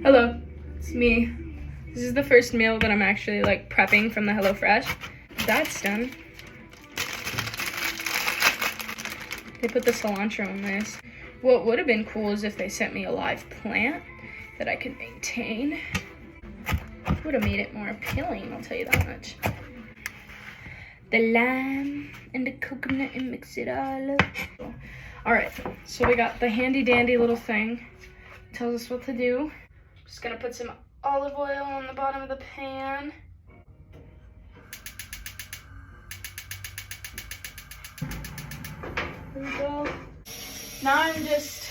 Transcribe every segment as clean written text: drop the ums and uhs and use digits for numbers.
Hello, it's me. This is the first meal that I'm actually like prepping from the HelloFresh. That's done. They put the cilantro in this. What would have been cool is if they sent me a live plant that I could maintain. Would have made it more appealing, I'll tell you that much. The lime and the coconut and mix it all up. All right, so we got the handy dandy little thing. Tells us what to do. Just gonna put some olive oil on the bottom of the pan. There we go. Now I'm just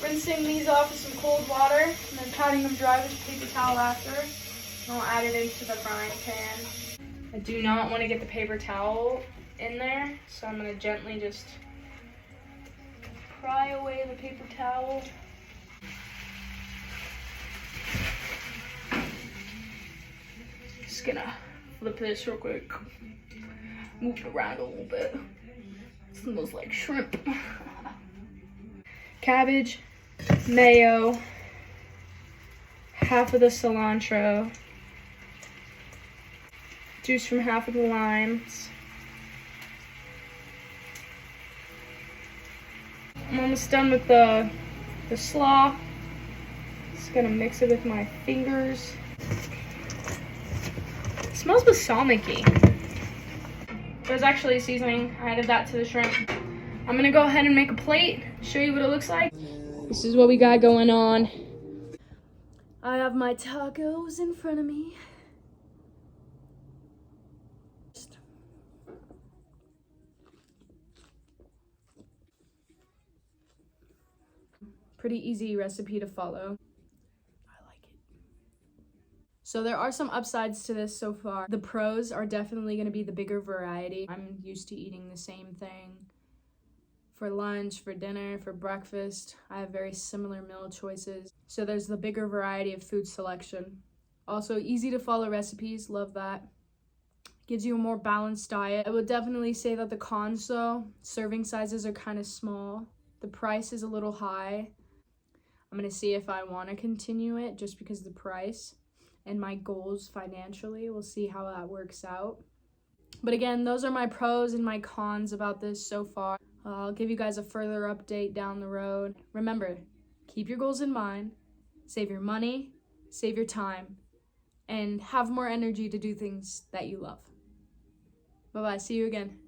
rinsing these off with some cold water and then patting them dry with a paper towel after. And I'll add it into the frying pan. I do not want to get the paper towel in there, so I'm gonna gently just pry away the paper towel. Just gonna flip this real quick. Move it around a little bit. It smells like shrimp. Cabbage, mayo, half of the cilantro, juice from half of the limes. I'm almost done with the slaw. Just gonna mix it with my fingers. It smells balsamic-y. There's actually seasoning. I added that to the shrimp. I'm gonna go ahead and make a plate, show you what it looks like. This is what we got going on. I have my tacos in front of me. Pretty easy recipe to follow. I like it. So there are some upsides to this so far. The pros are definitely going to be the bigger variety. I'm used to eating the same thing for lunch, for dinner, for breakfast. I have very similar meal choices. So there's the bigger variety of food selection. Also easy to follow recipes, love that. Gives you a more balanced diet. I would definitely say that the cons though, serving sizes are kind of small. The price is a little high. I'm gonna see if I want to continue it just because of the price and my goals financially. We'll see how that works out. But again, those are my pros and my cons about this so far. I'll give you guys a further update down the road. Remember, keep your goals in mind, save your money, save your time, and have more energy to do things that you love. Bye-bye, see you again.